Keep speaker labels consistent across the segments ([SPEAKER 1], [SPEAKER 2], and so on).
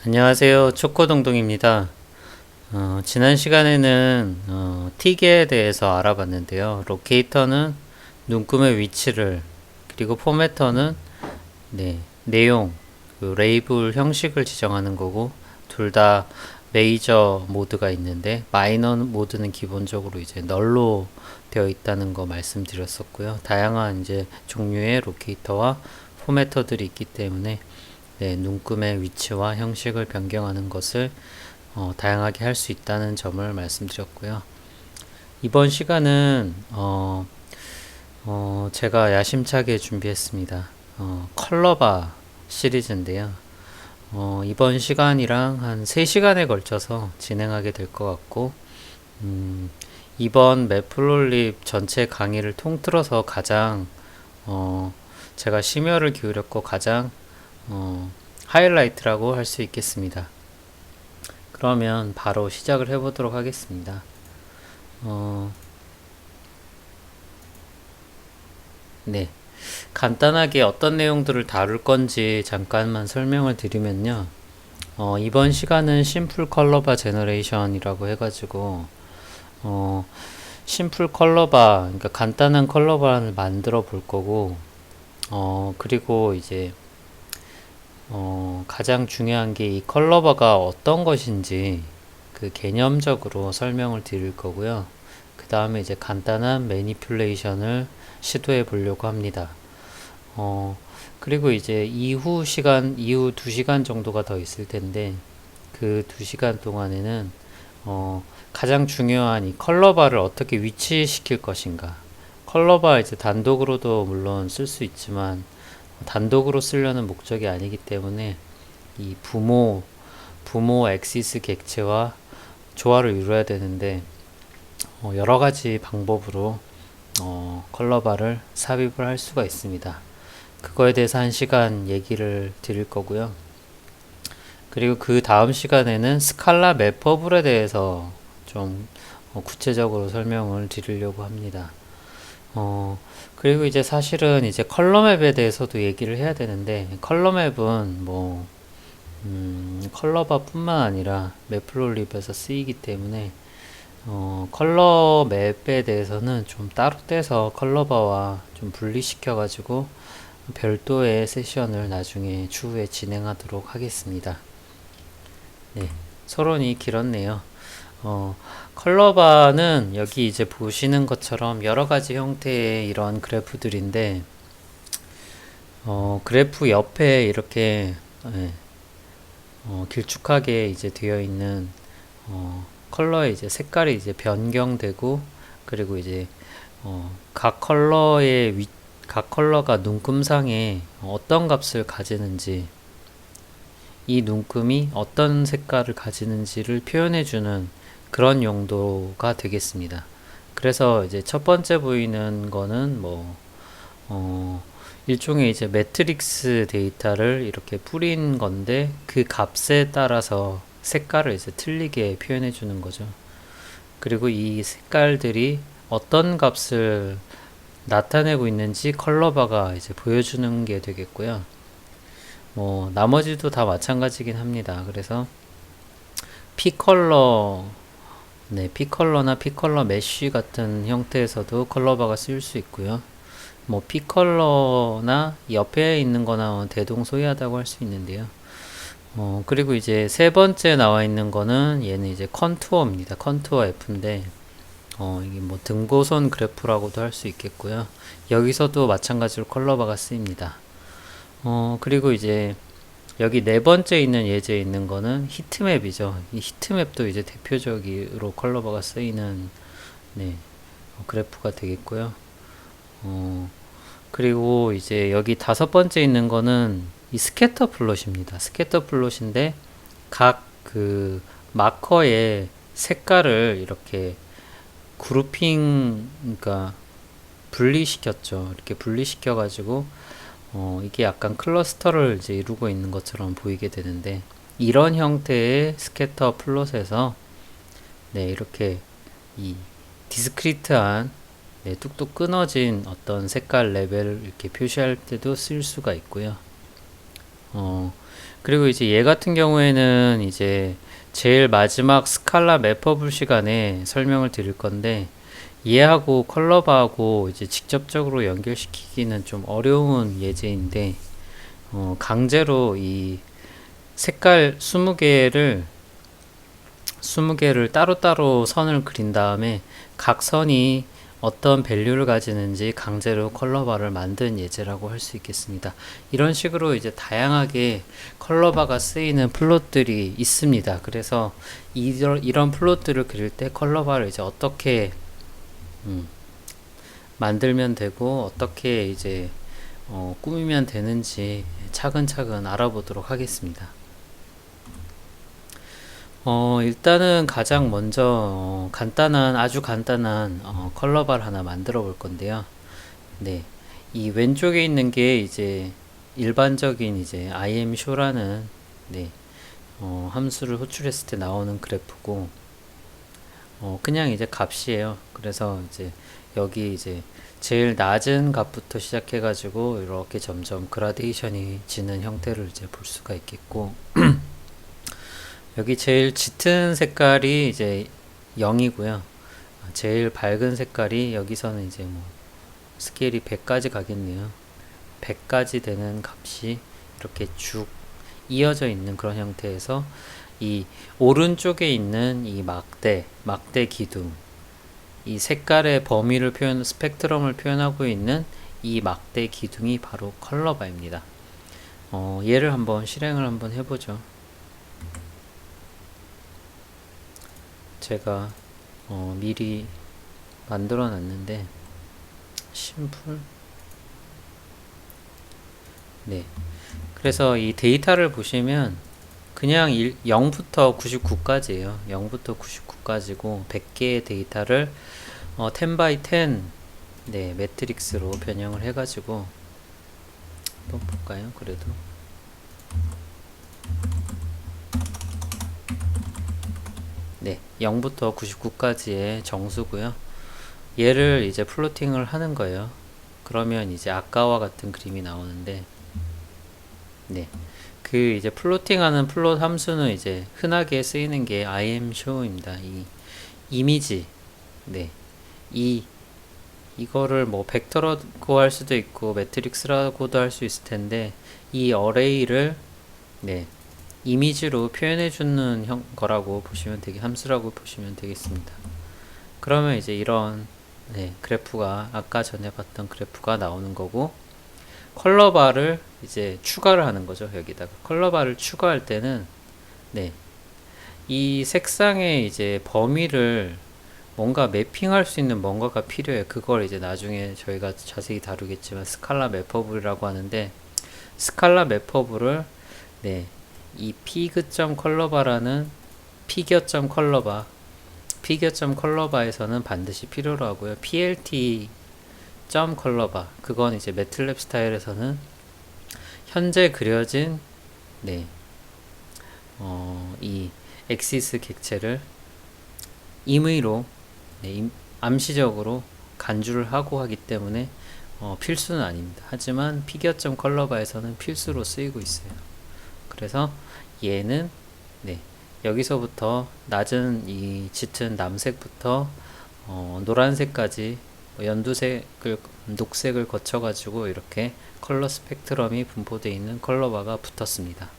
[SPEAKER 1] 안녕하세요. 초코동동입니다. 지난 시간에는 틱에 대해서 알아봤는데요. 로케이터는 눈금의 위치를, 그리고 포매터는 내용, 그 레이블 형식을 지정하는 거고, 둘 다 메이저 모드가 있는데 마이너 모드는 기본적으로 이제 널로 되어 있다는 거 말씀드렸었고요. 다양한 이제 종류의 로케이터와 포매터들이 있기 때문에 눈금의 위치와 형식을 변경하는 것을 다양하게 할 수 있다는 점을 말씀드렸고요. 이번 시간은 제가 야심차게 준비했습니다. 컬러바 시리즈인데요. 이번 시간이랑 한 3시간에 걸쳐서 진행하게 될 것 같고, 이번 매플롤립 전체 강의를 통틀어서 가장 제가 심혈을 기울였고 가장 하이라이트라고 할 수 있겠습니다. 그러면 바로 시작을 해보도록 하겠습니다. 네. 간단하게 어떤 내용들을 다룰 건지 잠깐만 설명을 드리면요. 이번 시간은 심플 컬러바 제너레이션이라고 해가지고, 심플 컬러바, 그러니까 간단한 컬러바를 만들어 볼 거고, 그리고 이제 가장 중요한 게 이 컬러바가 어떤 것인지 그 개념적으로 설명을 드릴 거고요. 그 다음에 이제 간단한 매니플레이션을 시도해 보려고 합니다. 그리고 이제 이후 2시간 정도가 더 있을 텐데, 그 2시간 동안에는, 가장 중요한 이 컬러바를 어떻게 위치시킬 것인가. 컬러바 이제 단독으로도 물론 쓸 수 있지만, 단독으로 쓰려는 목적이 아니기 때문에 이 부모 엑시스 객체와 조화를 이루어야 되는데 여러 가지 방법으로 컬러바를 삽입을 할 수가 있습니다. 그거에 대해서 1시간 얘기를 드릴 거고요. 그리고 그 다음 시간에는 스칼라 매퍼블에 대해서 좀 구체적으로 설명을 드리려고 합니다. 그리고 이제 사실은 이제 컬러맵에 대해서도 얘기를 해야 되는데, 컬러맵은 뭐, 컬러바뿐만 아니라 매플롤립에서 쓰이기 때문에, 컬러맵에 대해서는 좀 따로 떼서 컬러바와 좀 분리시켜가지고 별도의 세션을 나중에 추후에 진행하도록 하겠습니다. 네, 서론이 길었네요. 컬러바는 여기 이제 보시는 것처럼 여러 가지 형태의 이런 그래프들인데, 그래프 옆에 이렇게 예, 길쭉하게 이제 되어 있는 컬러의 이제 색깔이 이제 변경되고, 그리고 이제 각 컬러가 눈금상에 어떤 값을 가지는지, 이 눈금이 어떤 색깔을 가지는지를 표현해주는 그런 용도가 되겠습니다. 그래서 이제 첫 번째 보이는 거는 뭐, 일종의 이제 매트릭스 데이터를 이렇게 뿌린 건데, 그 값에 따라서 색깔을 이제 틀리게 표현해 주는 거죠. 그리고 이 색깔들이 어떤 값을 나타내고 있는지 컬러바가 이제 보여주는 게 되겠고요. 뭐, 나머지도 다 마찬가지긴 합니다. 그래서 P컬러, P컬러나 P컬러 메쉬 같은 형태에서도 컬러바가 쓰일 수 있고요. 뭐 P컬러나 옆에 있는 거나 대동소이하다고 할 수 있는데요. 그리고 이제 세 번째 나와 있는 거는 얘는 이제 컨투어입니다. 컨투어 F인데, 이게 뭐 등고선 그래프라고도 할 수 있겠고요. 여기서도 마찬가지로 컬러바가 쓰입니다. 그리고 이제 여기 네 번째 있는 예제에 있는 거는 히트맵이죠. 이 히트맵도 이제 대표적으로 컬러바가 쓰이는 그래프가 되겠고요. 그리고 이제 여기 다섯 번째 있는 거는 이 스캐터 플롯입니다. 스캐터 플롯인데 각 그 마커의 색깔을 이렇게 그룹핑, 그러니까 분리시켰죠. 이렇게 분리시켜 가지고 이게 약간 클러스터를 이제 이루고 있는 것처럼 보이게 되는데, 이런 형태의 스캐터 플롯에서 이렇게 이 디스크리트한 뚝뚝 끊어진 어떤 색깔 레벨을 이렇게 표시할 때도 쓸 수가 있고요. 그리고 이제 얘 같은 경우에는 이제 제일 마지막 스칼라 맵퍼블 시간에 설명을 드릴 건데, 얘하고 컬러바하고 이제 직접적으로 연결시키기는 좀 어려운 예제인데, 강제로 이 색깔 20개를 따로따로 선을 그린 다음에 각 선이 어떤 밸류를 가지는지 강제로 컬러바를 만든 예제라고 할 수 있겠습니다. 이런 식으로 이제 다양하게 컬러바가 쓰이는 플롯들이 있습니다. 그래서 이런 플롯들을 그릴 때 컬러바를 이제 어떻게 만들면 되고 어떻게 이제 꾸미면 되는지 차근차근 알아보도록 하겠습니다. 일단은 가장 먼저 아주 간단한 컬러바를 하나 만들어 볼 건데요. 네, 이 왼쪽에 있는 게 이제 일반적인 이제 imshow라는 네, 함수를 호출했을 때 나오는 그래프고, 그냥 이제 값이에요. 그래서 이제 여기 이제 제일 낮은 값부터 시작해 가지고 이렇게 점점 그라데이션이 지는 형태를 이제 볼 수가 있겠고, 여기 제일 짙은 색깔이 이제 0이고요. 제일 밝은 색깔이 여기서는 이제 뭐 스케일이 100까지 가겠네요. 100까지 되는 값이 이렇게 쭉 이어져 있는 그런 형태에서, 이 오른쪽에 있는 이 막대 기둥, 이 색깔의 범위를 스펙트럼을 표현하고 있는 이 막대 기둥이 바로 컬러바입니다. 얘를 한번 실행을 한번 해보죠. 제가 미리 만들어 놨는데 심플. 네, 그래서 이 데이터를 보시면 그냥 0부터 99까지예요. 0부터 99까지고 100개의 데이터를 10 by 10 네, 매트릭스로 변형을 해가지고 한번 볼까요? 그래도 네, 0부터 99까지의 정수고요. 얘를 이제 플로팅을 하는 거예요. 그러면 이제 아까와 같은 그림이 나오는데, 네, 그 이제 플로팅하는 플롯 함수는 이제 흔하게 쓰이는 게 imshow입니다. 이 이미지, 네, 이거를 뭐 벡터라고 할 수도 있고 매트릭스라고도 할 수 있을 텐데, 이 어레이를 네, 이미지로 표현해 주는 거라고 보시면 함수라고 보시면 되겠습니다. 그러면 이제 이런 네, 그래프가 아까 전에 봤던 그래프가 나오는 거고, 컬러바를 이제 추가를 하는 거죠. 여기다가 컬러바를 추가할 때는 네, 이 색상의 이제 범위를 뭔가 매핑할 수 있는 뭔가가 필요해요. 그걸 이제 나중에 저희가 자세히 다루겠지만 스칼라 매퍼블이라고 하는데, 스칼라 매퍼블을 네, 이 피그점 컬러바라는 피겨점 컬러바에서는 반드시 필요로 하고요. plt 점 컬러바, 그건 이제 매틀랩 스타일에서는 현재 그려진 네, 이 엑시스 객체를 임의로 네, 암시적으로 간주를 하고 하기 때문에 필수는 아닙니다. 하지만 피겨점 컬러바에서는 필수로 쓰이고 있어요. 그래서 얘는 네, 여기서부터 낮은 이 짙은 남색부터 노란색까지 연두색을 녹색을 거쳐 가지고 이렇게 컬러 스펙트럼이 분포되어 있는 컬러바가 붙었습니다.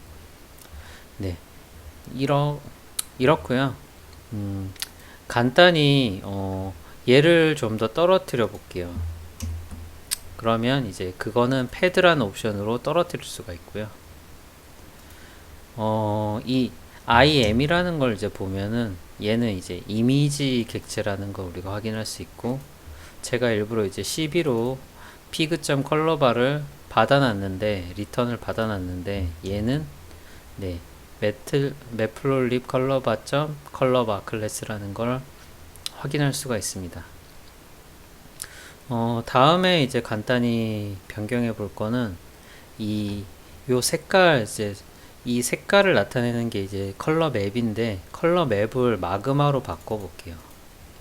[SPEAKER 1] 네, 이렇고요. 간단히 얘를 좀 더 떨어뜨려 볼게요. 그러면 이제 그거는 패드라는 옵션으로 떨어뜨릴 수가 있고요. 이 im이라는 걸 이제 보면은 얘는 이제 이미지 객체라는 걸 우리가 확인할 수 있고, 제가 일부러 이제 CB로 피그점 컬러바를 받아놨는데, 리턴을 받아놨는데, 얘는 네, 매플롤립 컬러바.점 컬러바 클래스라는 걸 확인할 수가 있습니다. 다음에 이제 간단히 변경해 볼 거는 요 색깔, 이제 이 색깔을 나타내는 게 이제 컬러 맵인데, 컬러 맵을 마그마로 바꿔 볼게요.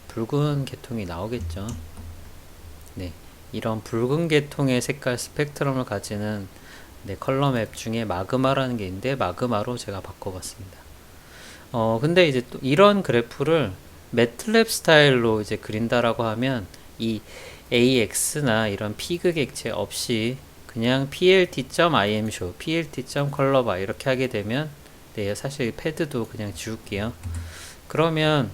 [SPEAKER 1] 붉은 계통이 나오겠죠. 네, 이런 붉은 계통의 색깔 스펙트럼을 가지는 네, 컬러 맵 중에 마그마라는 게 있는데 마그마로 제가 바꿔봤습니다. 근데 이제 또 이런 그래프를 매틀랩 스타일로 이제 그린다라고 하면 이 AX나 이런 피그 객체 없이 그냥 plt.imshow, plt.colorbar 이렇게 하게 되면 네, 사실 패드도 그냥 지울게요. 그러면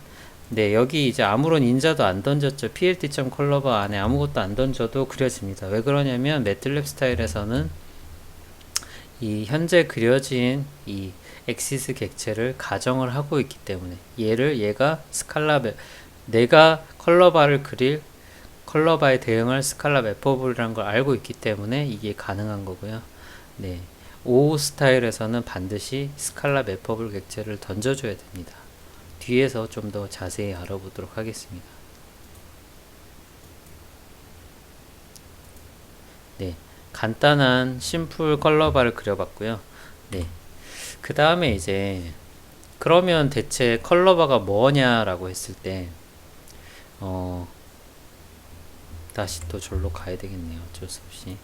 [SPEAKER 1] 네, 여기 이제 아무런 인자도 안 던졌죠. plt.colorbar 안에 아무것도 안 던져도 그려집니다. 왜 그러냐면 매틀랩 스타일에서는 이 현재 그려진 이 엑시스 객체를 가정을 하고 있기 때문에 얘가 스칼라 내가 컬러바를 그릴 컬러바에 대응할 스칼라 매퍼블이라는 걸 알고 있기 때문에 이게 가능한 거고요. 네. O 스타일에서는 반드시 스칼라 매퍼블 객체를 던져줘야 됩니다. 뒤에서 좀 더 자세히 알아보도록 하겠습니다. 네. 간단한 심플 컬러바를 그려봤고요. 네. 그 다음에 이제 그러면 대체 컬러바가 뭐냐라고 했을 때 다시 또 절로 가야 되겠네요. 어쩔 수 없이.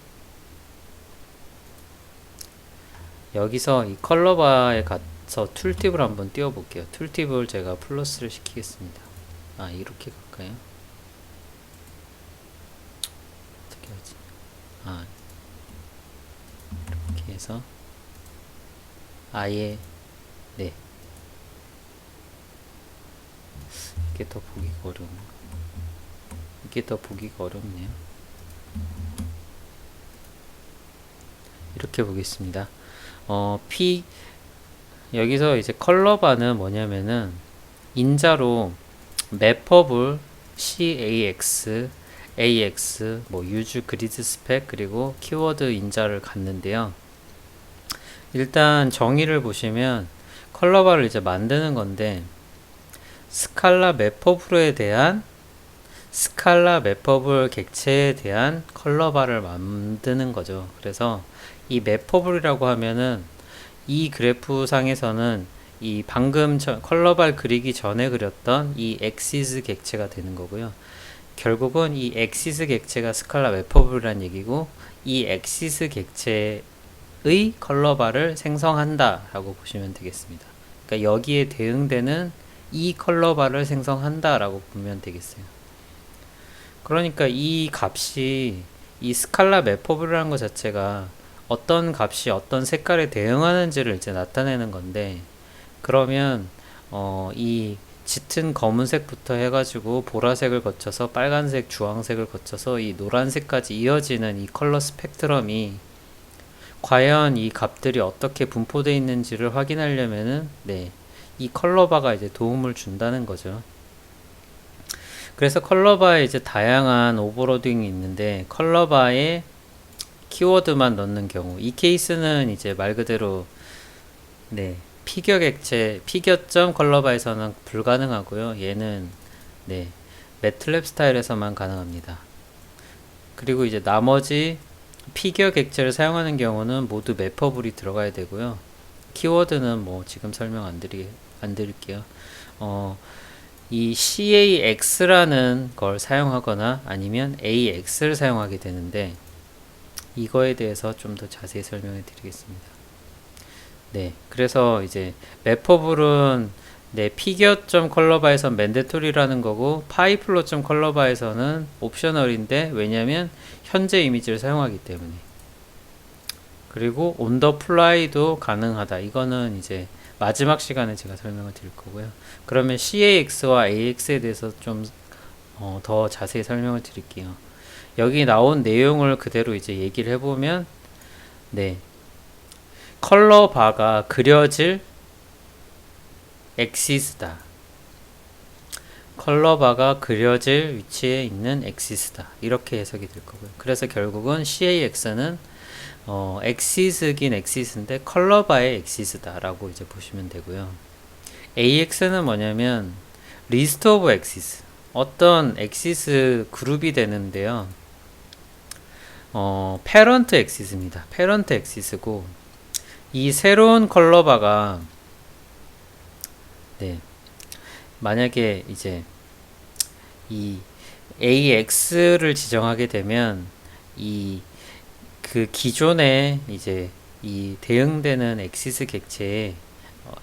[SPEAKER 1] 여기서 이 컬러바에 가서 툴팁을 한번 띄워 볼게요. 툴팁을 제가 플러스를 시키겠습니다. 이렇게 갈까요? 어떻게 하지? 이렇게 해서 아예 네, 이게 더 보기가 어렵네요. 이렇게 보겠습니다. 여기서 이제 컬러바는 뭐냐면은 인자로 매퍼블 CAX, AX, 뭐 유즈 그리드 스펙 그리고 키워드 인자를 갖는데요. 일단 정의를 보시면 컬러바를 이제 만드는 건데 스칼라 매퍼블에 대한 스칼라 매퍼블 객체에 대한 컬러바를 만드는 거죠. 그래서 이 매퍼블이라고 하면은 이 그래프 상에서는 이 방금 컬러바 그리기 전에 그렸던 이 엑시스 객체가 되는 거고요. 결국은 이 엑시스 객체가 스칼라 매퍼블이란 얘기고 이 엑시스 객체의 컬러바를 생성한다 라고 보시면 되겠습니다. 그러니까 여기에 대응되는 이 컬러바를 생성한다 라고 보면 되겠어요. 그러니까 이 값이 이 스칼라 매퍼블이라는 것 자체가 어떤 값이 어떤 색깔에 대응하는지를 이제 나타내는 건데, 그러면 이 짙은 검은색부터 해가지고 보라색을 거쳐서 빨간색, 주황색을 거쳐서 이 노란색까지 이어지는 이 컬러 스펙트럼이 과연 이 값들이 어떻게 분포되어 있는지를 확인하려면은 네, 이 컬러바가 이제 도움을 준다는 거죠. 그래서 컬러바에 이제 다양한 오버로딩이 있는데 컬러바에 키워드만 넣는 경우, 이 케이스는 이제 말 그대로 네, 피겨 객체, 피겨점 컬러바에서는 불가능하고요. 얘는 네, 매틀랩 스타일에서만 가능합니다. 그리고 이제 나머지 피겨 객체를 사용하는 경우는 모두 매퍼블이 들어가야 되고요. 키워드는 뭐 지금 설명 안 드릴게요. 이 CAX라는 걸 사용하거나 아니면 AX를 사용하게 되는데 이거에 대해서 좀 더 자세히 설명해 드리겠습니다. 네, 그래서 이제 매퍼블은 네, 피겨.컬러바에서 맨데토리라는 거고 파이플로.컬러바에서는 옵셔널인데 왜냐면 현재 이미지를 사용하기 때문에. 그리고 on the fly도 가능하다. 이거는 이제 마지막 시간에 제가 설명을 드릴 거고요. 그러면 CAX와 AX에 대해서 좀 더 자세히 설명을 드릴게요. 여기 나온 내용을 그대로 이제 얘기를 해보면 네, 컬러 바가 그려질 엑시스다. 컬러 바가 그려질 위치에 있는 엑시스다. 이렇게 해석이 될 거고요. 그래서 결국은 CAX는 엑시스긴 엑시스인데 컬러 바의 엑시스다 라고 이제 보시면 되고요. AX는 뭐냐면 리스트 오브 엑시스, 어떤 엑시스 그룹이 되는데요. 페런트 엑시스입니다. 페런트 엑시스고 이 새로운 컬러바가 네, 만약에 이제 이 AX를 지정하게 되면 이 그 기존에 이제 이 대응되는 엑시스 객체에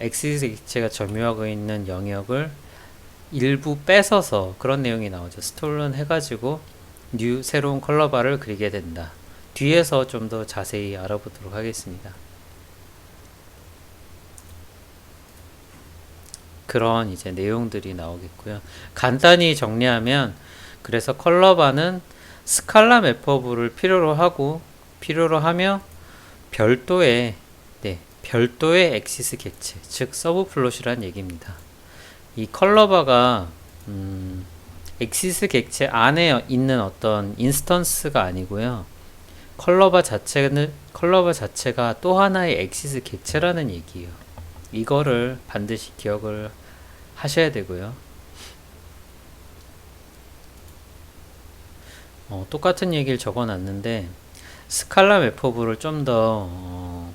[SPEAKER 1] 엑시스 객체가 점유하고 있는 영역을 일부 뺏어서 그런 내용이 나오죠. 스톨른 해가지고 새로운 컬러바를 그리게 된다. 뒤에서 좀 더 자세히 알아보도록 하겠습니다. 그런 이제 내용들이 나오겠고요. 간단히 정리하면 그래서 컬러바는 스칼라 매퍼브를 필요로 하며 별도의 별도의 엑시스 객체, 즉 서브 플롯이란 얘기입니다. 이 컬러바가 엑시스 객체 안에 있는 어떤 인스턴스가 아니고요. 컬러바 자체가 또 하나의 엑시스 객체라는 얘기예요. 이거를 반드시 기억을 하셔야 되고요. 똑같은 얘기를 적어놨는데 스칼라 매퍼브를 좀 더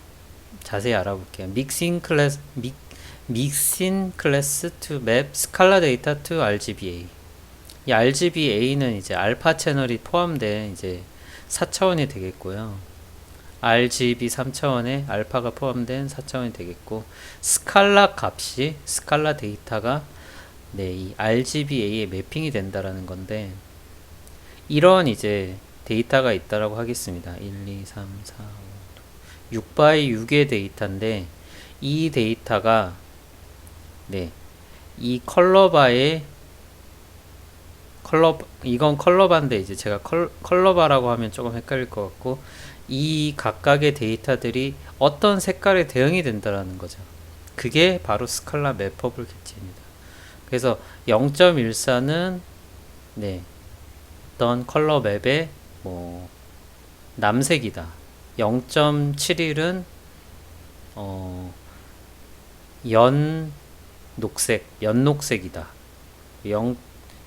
[SPEAKER 1] 자세히 알아볼게요. 믹싱 클래스 to 맵 스칼라 데이터 to RGBA. 이 RGBA는 이제 알파 채널이 포함된 이제 4차원이 되겠고요. RGB 3차원에 알파가 포함된 4차원이 되겠고, 스칼라 데이터가 이 RGBA에 매핑이 된다라는 건데, 이런 이제 데이터가 있다라고 하겠습니다. 1, 2, 3, 4, 5, 6x6의 데이터인데, 이 데이터가 이 이건 컬러바인데 이제 제가 컬러바라고 하면 조금 헷갈릴 것 같고, 이 각각의 데이터들이 어떤 색깔에 대응이 된다라는 거죠. 그게 바로 스칼라 매퍼블 객체입니다. 그래서 0.14는 어떤 컬러 맵의 남색이다. 0.71은 연녹색이다.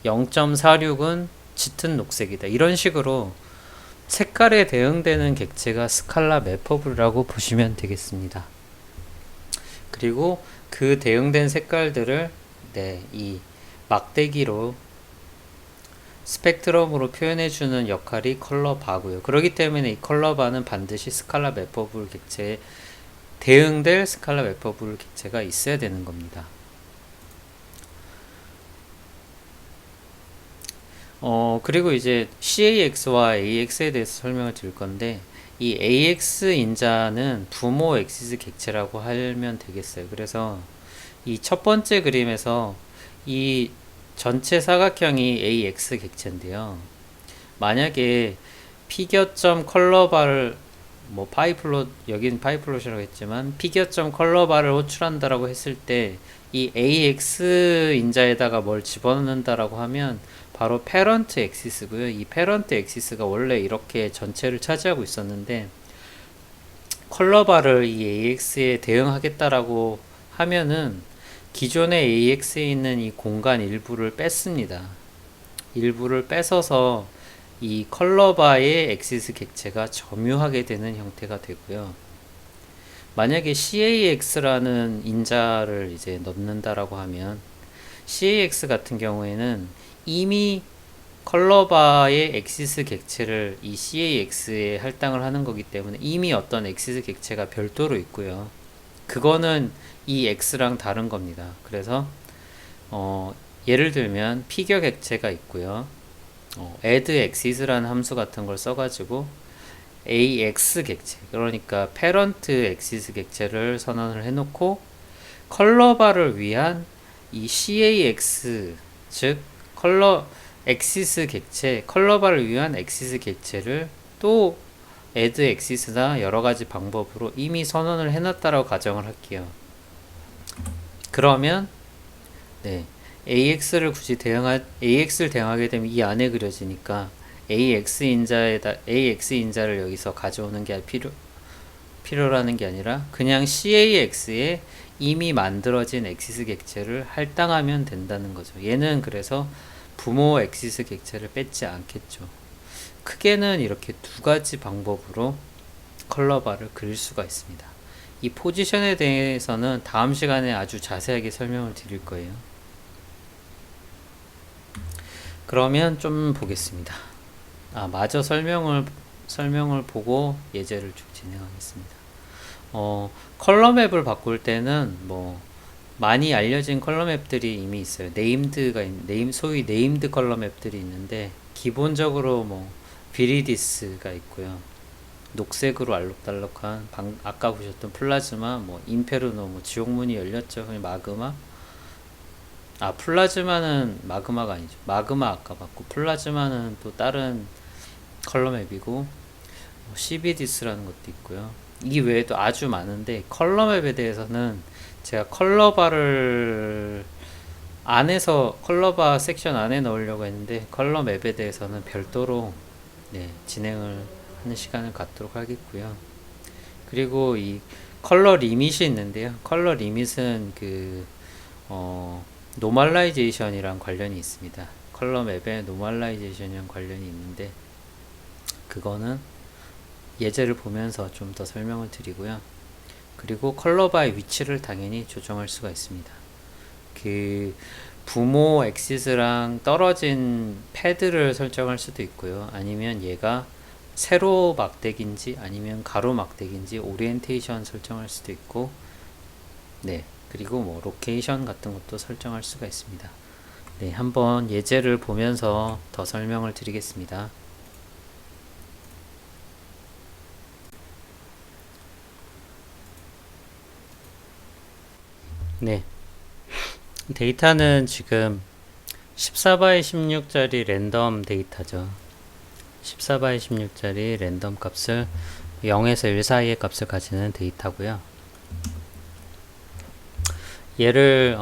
[SPEAKER 1] 0.46은 짙은 녹색이다. 이런 식으로 색깔에 대응되는 객체가 스칼라 매퍼블이라고 보시면 되겠습니다. 그리고 그 대응된 색깔들을 이 막대기로 스펙트럼으로 표현해주는 역할이 컬러바고요. 그렇기 때문에 이 컬러바는 반드시 스칼라 매퍼블 객체에 대응될 스칼라 매퍼블 객체가 있어야 되는 겁니다. 그리고 이제 CAX와 AX에 대해서 설명을 드릴 건데, 이 AX 인자는 부모 엑시스 객체라고 하면 되겠어요. 그래서 이 첫 번째 그림에서 이 전체 사각형이 AX 객체인데요. 만약에 피겨점 컬러바를 여기는 파이플롯이라고 했지만 피겨점 컬러바를 호출한다라고 했을 때 이 AX 인자에다가 뭘 집어넣는다라고 하면 바로 페런트 엑시스고요. 이 페런트 엑시스가 원래 이렇게 전체를 차지하고 있었는데 컬러바를 이 AX에 대응하겠다라고 하면은 기존의 AX에 있는 이 공간 일부를 뺐습니다. 일부를 뺏어서 이 컬러바의 엑시스 객체가 점유하게 되는 형태가 되고요. 만약에 CAX라는 인자를 이제 넣는다라고 하면 CAX 같은 경우에는 이미 컬러바의 엑시스 객체를 이 CAX에 할당을 하는 거기 때문에 이미 어떤 엑시스 객체가 별도로 있고요. 그거는 이 X랑 다른 겁니다. 그래서 예를 들면 피겨 객체가 있고요. add axis라는 함수 같은 걸 써가지고 AX 객체, 그러니까 페런트 엑시스 객체를 선언을 해놓고 컬러바를 위한 이 CAX, 즉 엑시스 객체, 컬러바를 위한 엑시스 객체를 또 add axis나 여러가지 방법으로 이미 선언을 해놨다라고 가정을 할게요. 그러면 AX를 대응하게 되면 이 안에 그려지니까 AX 인자를 여기서 가져오는 게 필요라는 게 아니라 그냥 CAX에 이미 만들어진 엑시스 객체를 할당하면 된다는 거죠. 얘는 그래서 부모 엑시스 객체를 뺏지 않겠죠. 크게는 이렇게 두 가지 방법으로 컬러바를 그릴 수가 있습니다. 이 포지션에 대해서는 다음 시간에 아주 자세하게 설명을 드릴 거예요. 그러면 좀 보겠습니다. 마저 설명을 설명을 보고 예제를 쭉 진행하겠습니다. 컬러 맵을 바꿀 때는 뭐 많이 알려진 컬러 맵들이 이미 있어요. 소위 네임드 컬러 맵들이 있는데 기본적으로 뭐 비리디스가 있고요. 녹색으로 알록달록한 아까 보셨던 플라즈마, 뭐 인페르노, 뭐 지옥문이 열렸죠. 마그마. 플라즈마는 마그마가 아니죠. 마그마 아까 봤고 플라즈마는 또 다른 컬러 맵이고 CBDS라는 것도 있고요. 이 외에도 아주 많은데 컬러 맵에 대해서는 제가 컬러바를 안에서 컬러바 섹션 안에 넣으려고 했는데 컬러 맵에 대해서는 별도로 진행을 하는 시간을 갖도록 하겠고요. 그리고 이 컬러 리밋이 있는데요. 컬러 리밋은 노멀라이제이션이랑 관련이 있습니다. 컬러 맵에 노멀라이제이션이랑 관련이 있는데 그거는 예제를 보면서 좀 더 설명을 드리고요. 그리고 컬러바의 위치를 당연히 조정할 수가 있습니다. 부모 엑시스랑 떨어진 패드를 설정할 수도 있고요. 아니면 얘가 세로 막대기인지 아니면 가로 막대기인지 오리엔테이션 설정할 수도 있고, 그리고 뭐 로케이션 같은 것도 설정할 수가 있습니다. 한번 예제를 보면서 더 설명을 드리겠습니다. 데이터는 지금 14 x 16짜리 랜덤 데이터죠. 14 x 16짜리 랜덤 값을 0에서 1 사이의 값을 가지는 데이터고요. 얘를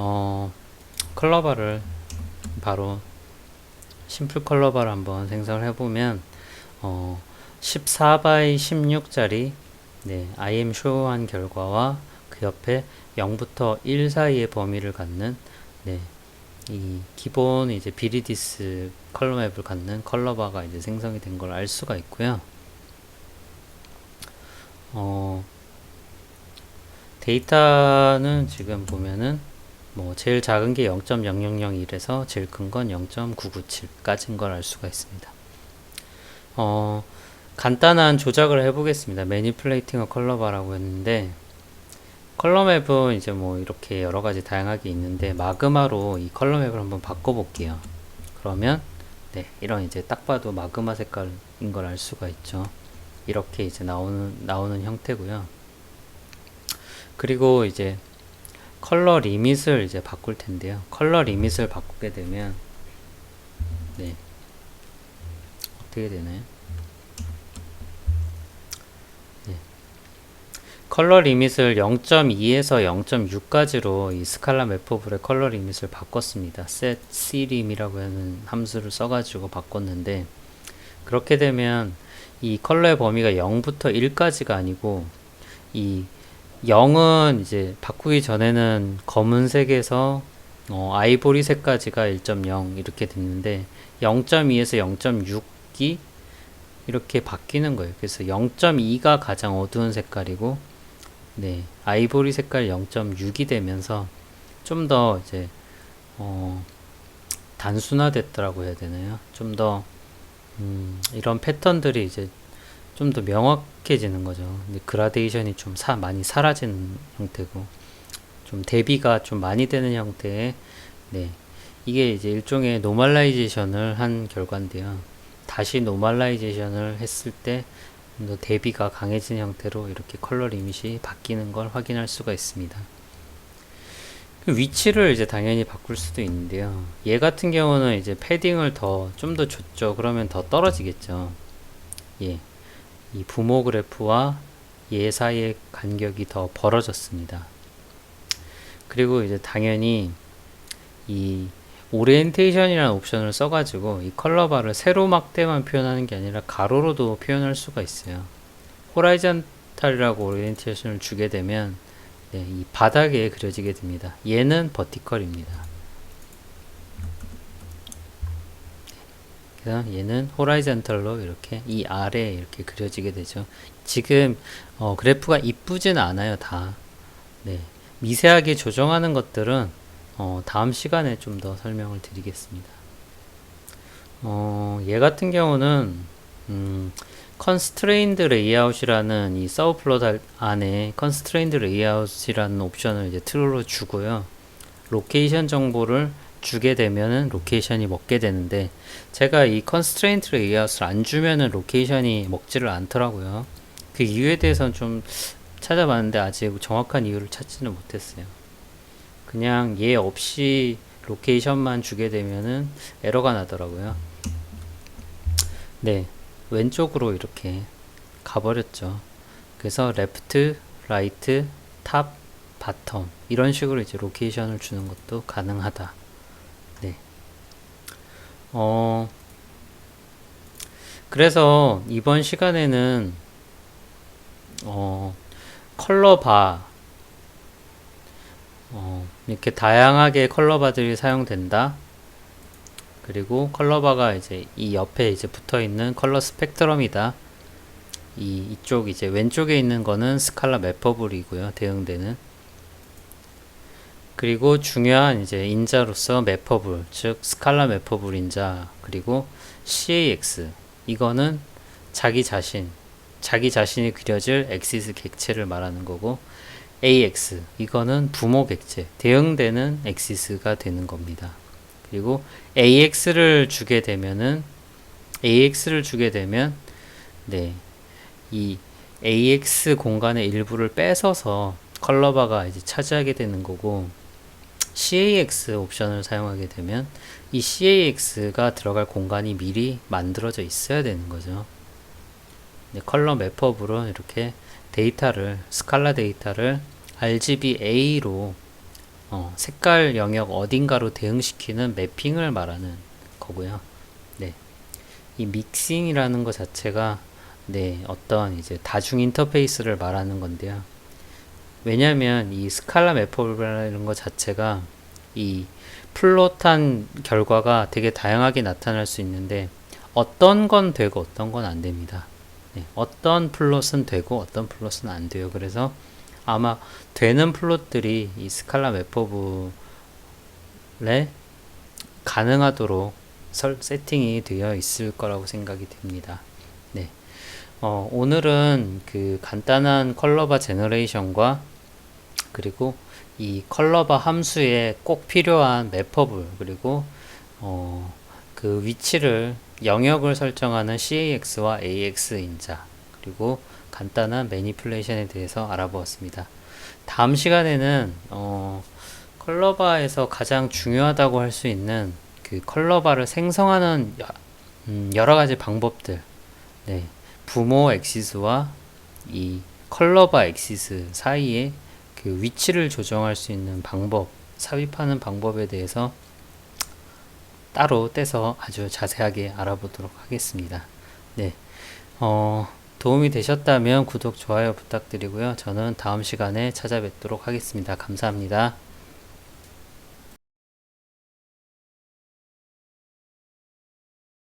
[SPEAKER 1] 컬러바를 바로 심플 컬러바를 한번 생성을 해보면 14 x 16짜리 IMshow한 결과와 그 옆에 0부터 1 사이의 범위를 갖는 이 기본 이제 비리디스 컬러 맵을 갖는 컬러바가 이제 생성이 된 걸 알 수가 있고요. 데이터는 지금 보면은 뭐 제일 작은 게 0.0001에서 제일 큰 건 0.997까지인 걸 알 수가 있습니다. 간단한 조작을 해보겠습니다. Manipulating a Color Bar라고 했는데 컬러 맵은 이제 뭐 이렇게 여러 가지 다양하게 있는데 마그마로 이 컬러 맵을 한번 바꿔볼게요. 그러면 이런 이제 딱 봐도 마그마 색깔인 걸 알 수가 있죠. 이렇게 이제 나오는 형태고요. 그리고 이제 컬러 리밋을 이제 바꿀 텐데요. 컬러 리밋을 바꾸게 되면 어떻게 되나요? 컬러 리밋을 0.2에서 0.6까지로 이 스칼라 맵포블의 컬러 리밋을 바꿨습니다. set clim이라고 하는 함수를 써가지고 바꿨는데 그렇게 되면 이 컬러의 범위가 0부터 1까지가 아니고 이 0은 이제 바꾸기 전에는 검은색에서 아이보리색까지가 1.0 이렇게 됐는데 0.2에서 0.6이 이렇게 바뀌는 거예요. 그래서 0.2가 가장 어두운 색깔이고 아이보리 색깔 0.6이 되면서 좀 더 이제 단순화됐더라고 해야 되나요? 좀 더 이런 패턴들이 이제 좀 더 명확해지는 거죠. 그라데이션이 좀 많이 사라지는 형태고 좀 대비가 좀 많이 되는 형태의 이게 이제 일종의 노멀라이제이션을 한 결과인데요. 다시 노멀라이제이션을 했을 때 대비가 강해진 형태로 이렇게 컬러 리밋이 바뀌는 걸 확인할 수가 있습니다. 위치를 이제 당연히 바꿀 수도 있는데요. 얘 같은 경우는 이제 패딩을 좀 더 줬죠. 그러면 더 떨어지겠죠. 이 부모 그래프와 얘 사이의 간격이 더 벌어졌습니다. 그리고 이제 당연히 이 오리엔테이션이라는 옵션을 써가지고 이 컬러바를 세로 막대만 표현하는 게 아니라 가로로도 표현할 수가 있어요. 호라이전탈이라고 오리엔테이션을 주게 되면 이 바닥에 그려지게 됩니다. 얘는 버티컬입니다. 그래서 얘는 호라이전탈로 이렇게 이 아래에 이렇게 그려지게 되죠. 지금 그래프가 이쁘진 않아요. 다 미세하게 조정하는 것들은 다음 시간에 좀 더 설명을 드리겠습니다. 얘 같은 경우는 constrained layout이라는 이 서브 플롯 안에 constrained layout이라는 옵션을 이제 true로 주고요. 로케이션 정보를 주게 되면은 로케이션이 먹게 되는데, 제가 이 constraint layout을 안 주면은 로케이션이 먹지를 않더라고요. 그 이유에 대해서는 좀 찾아봤는데 아직 정확한 이유를 찾지는 못했어요. 그냥 얘 없이 로케이션만 주게 되면은 에러가 나더라고요. 네, 왼쪽으로 이렇게 가버렸죠. 그래서 레프트, 라이트, 탑, 바텀 이런 식으로 이제 로케이션을 주는 것도 가능하다. 네. 그래서 이번 시간에는 컬러 바, 이렇게 다양하게 컬러 바들이 사용된다. 그리고 컬러 바가 이제 이 옆에 이제 붙어 있는 컬러 스펙트럼이다. 이쪽 이제 왼쪽에 있는 거는 스칼라 매퍼블이고요. 대응되는. 그리고 중요한 이제 인자로서 매퍼블, 즉 스칼라 매퍼블 인자, 그리고 CAX, 이거는 자기 자신이 그려질 엑시스 객체를 말하는 거고, AX, 이거는 부모 객체, 대응되는 엑시스가 되는 겁니다. 그리고 AX를 주게 되면, 네, 이 AX 공간의 일부를 뺏어서 컬러바가 이제 차지하게 되는 거고, CAX 옵션을 사용하게 되면 이 CAX가 들어갈 공간이 미리 만들어져 있어야 되는 거죠. 네, 컬러 매퍼블은 이렇게 데이터를, 스칼라 데이터를 RGBA로 색깔 영역 어딘가로 대응시키는 매핑을 말하는 거고요. 네, 이 믹싱이라는 것 자체가 어떤 이제 다중 인터페이스를 말하는 건데요. 왜냐면 이 스칼라 매퍼블이라는 것 자체가 이 플롯한 결과가 되게 다양하게 나타날 수 있는데, 어떤 건 되고 어떤 건 안 됩니다. 네, 어떤 플롯은 되고 어떤 플롯은 안 돼요. 그래서 아마 되는 플롯들이 이 스칼라 매퍼블에 가능하도록 세팅이 되어 있을 거라고 생각이 됩니다. 네. 오늘은 그 간단한 컬러바 제너레이션과 그리고 이 컬러바 함수에 꼭 필요한 매퍼블, 그리고 그 위치를 영역을 설정하는 CAX와 AX 인자, 그리고 간단한 매니플레이션에 대해서 알아보았습니다. 다음 시간에는 컬러바에서 가장 중요하다고 할 수 있는 그 컬러바를 생성하는 여러 가지 방법들, 네, 부모 엑시스와 이 컬러바 엑시스 사이에 그 위치를 조정할 수 있는 방법, 삽입하는 방법에 대해서 따로 떼서 아주 자세하게 알아보도록 하겠습니다. 네, 도움이 되셨다면 구독, 좋아요 부탁드리고요. 저는 다음 시간에 찾아뵙도록 하겠습니다. 감사합니다.